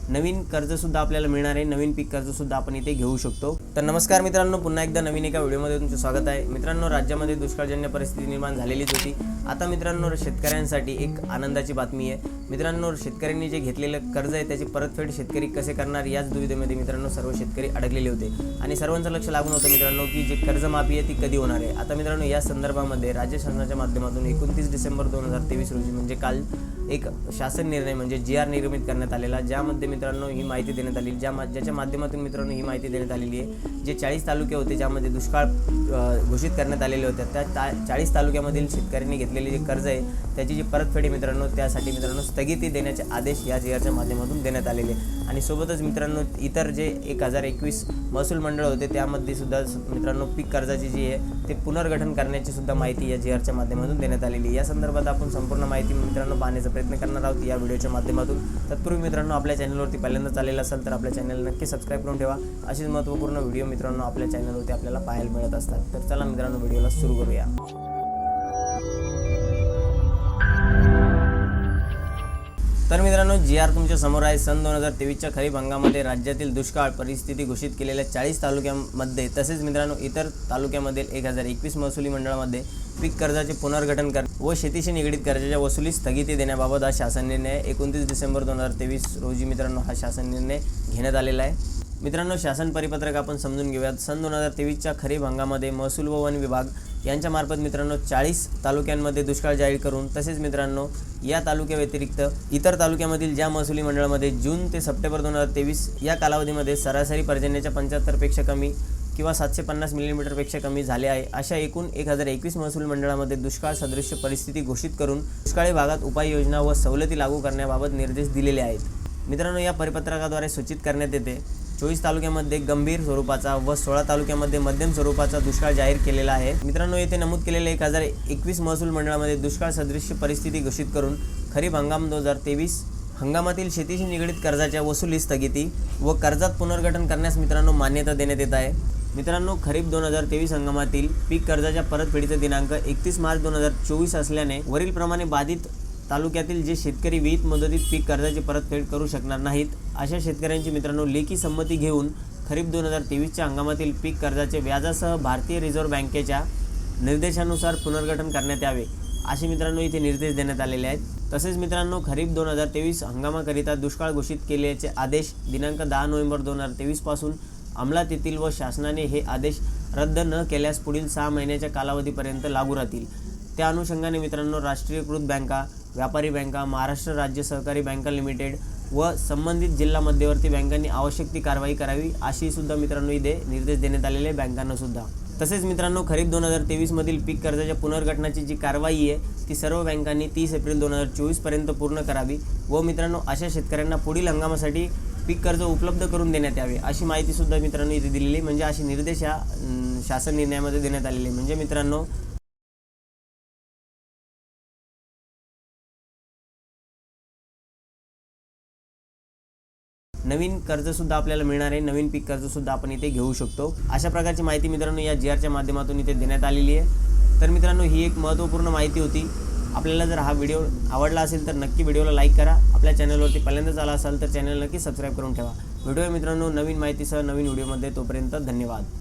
नवीन कर्जसुद्धा आपल्याला मिळणार आहे। नवीन पीक कर्जसुद्धा आपण इथे घेऊ शकतो। तर नमस्कार मित्रांनो, पुन्हा एकदा नवीन एका व्हिडिओमध्ये तुमचं स्वागत आहे। मित्रांनो, राज्यामध्ये दुष्काळजन्य परिस्थिती निर्माण झालेलीच होती। आता मित्रांनो, शेतकऱ्यांसाठी एक आनंदाची बातमी आहे। मित्रांनो, शेतकऱ्यांनी जे घेतलेलं कर्ज आहे त्याची परतफेड शेतकरी कसे करणार याच दुविधेमध्ये मित्रांनो सर्व शेतकरी अडकलेले होते आणि सर्वांचं लक्ष लागून होतं मित्रांनो की जे कर्जमाफी आहे ती कधी होणार आहे। आता मित्रांनो, या संदर्भामध्ये राज्य शासनाच्या माध्यमातून 29 डिसेंबर 2023 रोजी म्हणजे काल एक शासन निर्णय म्हणजे GR निर्मित करण्यात आलेला, ज्यामध्ये मित्रांनो ही माहिती देण्यात आली, ज्याच्या माध्यमातून मित्रांनो ही माहिती देण्यात आलेली आहे। जे 40 तालुके होते ज्यामध्ये दुष्काळ घोषित करण्यात आलेले होते, त्या 40 तालुक्यामधील शेतकऱ्यांनी घेतलेले जे कर्ज आहे त्याची जी परतफेड मित्रांनो त्यासाठी मित्रांनो स्थगिती देण्याचे आदेश या GRच्या माध्यमातून देण्यात आलेले आणि सोबतच मित्रांनो इतर जे 1021 महसूल मंडळ होते त्यामध्ये सुद्धा मित्रांनो पीक कर्जाची जी आहे ते पुनर्गठन करण्याची सुद्धा माहिती या GRच्या माध्यमातून देण्यात आलेली। या संदर्भात आपण संपूर्ण माहिती मित्रांनो पाहण्याचा प्रयत्न करणार आहोत या व्हिडिओच्या माध्यमातून। तत्पूर्वी मित्रांनो, आपल्या चॅनलवरती पहिल्यांदाच आलेला असेल तर आपल्या चॅनलला नक्की सबस्क्राईब करून ठेवा। अशीच महत्त्वपूर्ण व्हिडिओ मित्रांनो आपल्या चॅनलवरती आपल्याला पाहायला मिळत असतात। तर चला मित्रांनो, व्हिडिओला सुरू करूया। तर मित्रांनो, GR तुमच्या समोर आहे। सन 2023च्या खरीप हंगामामध्ये राज्यातील दुष्काळ परिस्थिती घोषित केलेल्या 40 तालुक्यांमध्ये तसेच मित्रांनो इतर तालुक्यामधील 1021 महसुली मंडळामध्ये पीक कर्जाचे पुनर्गठन व शेतीशी निगडीत कर्जाच्या वसुलीस स्थगिती देण्याबाबत हा शासन निर्णय 29 डिसेंबर 2023 रोजी मित्रांनो हा शासन निर्णय घेण्यात आलेला आहे। मित्रांनो, शासन परिपत्रक आपण समजून घेऊयात। सन 2023च्या खरीप हंगामामध्ये महसूल व वन विभाग यांच्या मार्फत मित्रांनो 40 तालुक्यांमध्ये दुष्काळ जाहीर करून तसेच मित्रांनो या तालुक्या व्यतिरिक्त इतर तालुक्यामधील ज्या महसुली मंडळामध्ये जून ते सप्टेंबर 2023 या कालावधीमध्ये सरासरी पर्जन्याच्या 75% कमी किंवा 750 मिलीमीटरपेक्षा कमी झाले आहे अशा एकूण 1021 महसूल मंडळामध्ये दुष्काळ सदृश्य परिस्थिती घोषित करून दुष्काळी भागात उपाययोजना व सवलती लागू करण्याबाबत निर्देश दिलेले आहेत। मित्रांनो, या परिपत्रकाद्वारे सूचित करण्यात येते 24 तालुक्यामध्ये गंभीर स्वरूपाचा व 16 तालुक्यामध्ये मध्यम स्वरूपाचा दुष्काळ जाहीर केलेला आहे। मित्रांनो, येथे नमूद केलेले 1021 महसूल मंडळामध्ये दुष्काळ सदृश्य परिस्थिती घोषित करून खरीप हंगाम 2023 हंगामातील शेतीशी निगडीत कर्जाच्या वसुली स्थगिती व कर्जात पुनर्गठन करण्यास मित्रांनो मान्यता देण्यात येत आहे। मित्रांनो, खरीप 2023 हंगामातील पीक कर्जाच्या परतफेडीचा दिनांक 31 मार्च 2024 असल्याने वरील प्रमाणे बाधित तालुक्यातील जे शेतकरी विहित मुदतीत पीक कर्जाची परतफेड करू शकणार नाहीत अशा शेतकऱ्यांची मित्रांनो लेखी संमती घेऊन खरीप 2023च्या हंगामातील पीक कर्जाचे व्याजासह भारतीय रिझर्व्ह बँकेच्या निर्देशानुसार पुनर्गठन करण्यात यावे असे मित्रांनो इथे निर्देश देण्यात आलेले आहेत। तसेच मित्रांनो, खरीप 2023 हंगामाकरिता दुष्काळ घोषित केल्याचे आदेश दिनांक 10 नोव्हेंबर 2023 पासून अंमलात येतील व शासनाने हे आदेश रद्द न केल्यास पुढील 6 महिन्याच्या कालावधीपर्यंत लागू राहतील। त्या अनुषंगाने मित्रांनो राष्ट्रीयकृत बँका, व्यापारी बँका, महाराष्ट्र राज्य सहकारी बँका लिमिटेड व संबंधित जिल्हा मध्यवर्ती बँकांनी आवश्यक ती कारवाई करावी अशी सुद्धा मित्रांनो इथे निर्देश देण्यात आलेले बँकांना सुद्धा। तसेच मित्रांनो, खरीप 2023 मधील पीक कर्जाच्या पुनर्गठनाची जी कारवाई आहे ती सर्व बँकांनी 30 एप्रिल 2024 पर्यंत पूर्ण करावी व मित्रांनो अशा शेतकऱ्यांना पुढील हंगामासाठी पीक कर्ज उपलब्ध करून देण्यात यावे अशी माहिती सुद्धा मित्रांनो इथे दिलेली म्हणजे अशी निर्देश या शासन निर्णयामध्ये देण्यात आलेले। म्हणजे मित्रांनो नवीन कर्जसुद्धा आपल्याला मिळणार आहे, नवीन पीक कर्जसुद्धा आपण इथे घेऊ शकतो अशा प्रकारची माहिती मित्रांनो या GRच्या माध्यमातून इथे देण्यात आलेली आहे। तर मित्रांनो, ही एक महत्त्वपूर्ण माहिती होती। आपल्याला जर हा व्हिडिओ आवडला असेल तर नक्की व्हिडिओला लाईक करा। आपल्या चॅनलवरती पहिल्यांदाच आला असाल तर चॅनल नक्की सबस्क्राईब करून ठेवा। व्हिडिओ मित्रांनो नवीन माहितीसह नवीन व्हिडिओमध्ये, तोपर्यंत धन्यवाद।